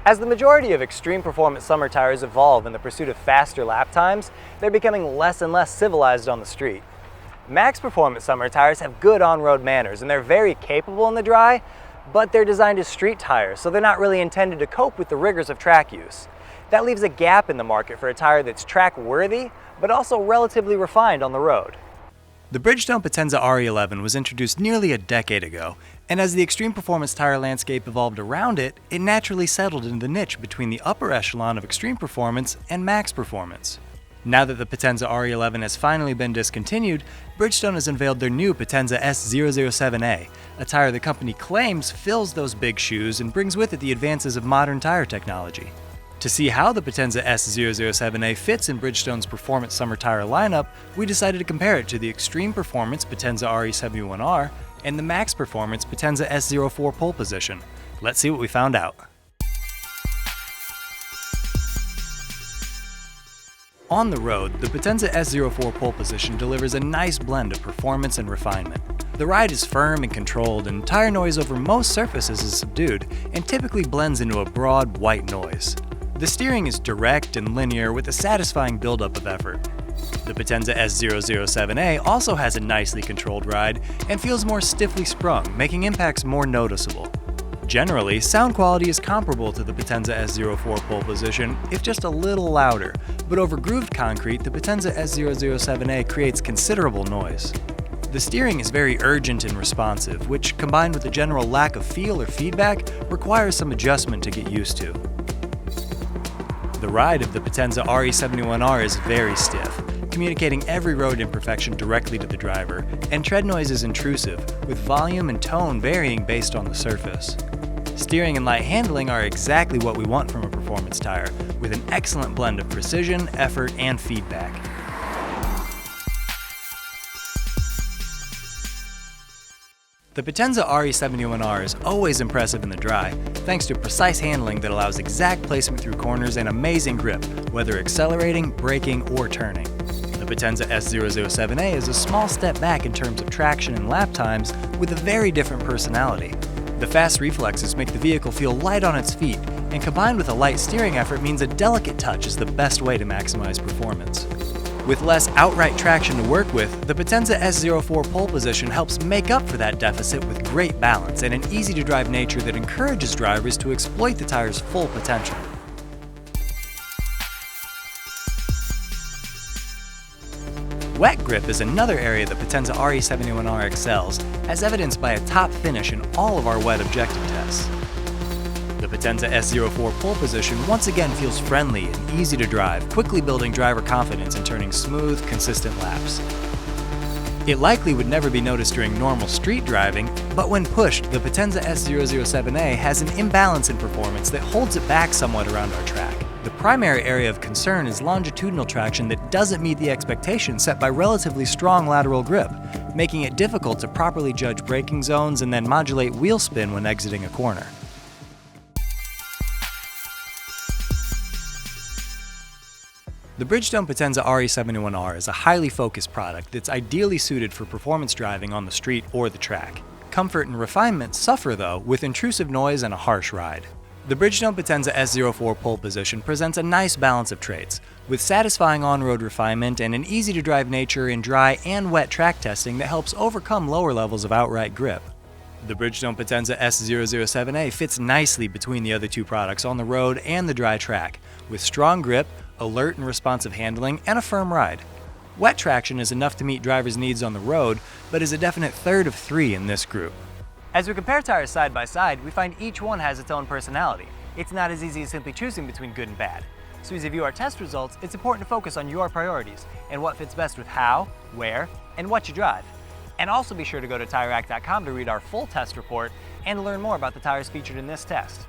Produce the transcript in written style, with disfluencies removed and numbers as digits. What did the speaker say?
As the majority of extreme performance summer tires evolve in the pursuit of faster lap times, they're becoming less and less civilized on the street. Max performance summer tires have good on-road manners and they're very capable in the dry, but they're designed as street tires, so they're not really intended to cope with the rigors of track use. That leaves a gap in the market for a tire that's track-worthy, but also relatively refined on the road. The Bridgestone Potenza RE-11 was introduced nearly a decade ago, and as the extreme performance tire landscape evolved around it, it naturally settled into the niche between the upper echelon of extreme performance and max performance. Now that the Potenza RE-11 has finally been discontinued, Bridgestone has unveiled their new Potenza S-007A, a tire the company claims fills those big shoes and brings with it the advances of modern tire technology. To see how the Potenza S-007A fits in Bridgestone's performance summer tire lineup, we decided to compare it to the Extreme Performance Potenza RE-71R and the Max Performance Potenza S-04 pole position. Let's see what we found out. On the road, the Potenza S-04 pole position delivers a nice blend of performance and refinement. The ride is firm and controlled, and tire noise over most surfaces is subdued and typically blends into a broad white noise. The steering is direct and linear with a satisfying buildup of effort. The Potenza S-007A also has a nicely controlled ride and feels more stiffly sprung, making impacts more noticeable. Generally, sound quality is comparable to the Potenza S-04 pole position, if just a little louder, but over grooved concrete, the Potenza S-007A creates considerable noise. The steering is very urgent and responsive, which, combined with the general lack of feel or feedback, requires some adjustment to get used to. The ride of the Potenza RE-71R is very stiff, communicating every road imperfection directly to the driver, and tread noise is intrusive, with volume and tone varying based on the surface. Steering and light handling are exactly what we want from a performance tire, with an excellent blend of precision, effort, and feedback. The Potenza RE-71R is always impressive in the dry, thanks to precise handling that allows exact placement through corners and amazing grip, whether accelerating, braking, or turning. The Potenza S-007A is a small step back in terms of traction and lap times, with a very different personality. The fast reflexes make the vehicle feel light on its feet, and combined with a light steering effort means a delicate touch is the best way to maximize performance. With less outright traction to work with, the Potenza S-04 pole position helps make up for that deficit with great balance and an easy-to-drive nature that encourages drivers to exploit the tire's full potential. Wet grip is another area the Potenza RE-71R excels, as evidenced by a top finish in all of our wet objective tests. The Potenza S-04 pole position once again feels friendly and easy to drive, quickly building driver confidence and turning smooth, consistent laps. It likely would never be noticed during normal street driving, but when pushed, the Potenza S-007A has an imbalance in performance that holds it back somewhat around our track. The primary area of concern is longitudinal traction that doesn't meet the expectation set by relatively strong lateral grip, making it difficult to properly judge braking zones and then modulate wheel spin when exiting a corner. The Bridgestone Potenza RE-71R is a highly focused product that's ideally suited for performance driving on the street or the track. Comfort and refinement suffer, though, with intrusive noise and a harsh ride. The Bridgestone Potenza S-04 pole position presents a nice balance of traits, with satisfying on-road refinement and an easy-to-drive nature in dry and wet track testing that helps overcome lower levels of outright grip. The Bridgestone Potenza S-007A fits nicely between the other two products on the road and the dry track, with strong grip, alert and responsive handling, and a firm ride. Wet traction is enough to meet drivers' needs on the road, but is a definite third of three in this group. As we compare tires side by side, we find each one has its own personality. It's not as easy as simply choosing between good and bad. So as you view our test results, it's important to focus on your priorities and what fits best with how, where, and what you drive. And also be sure to go to TireRack.com to read our full test report and to learn more about the tires featured in this test.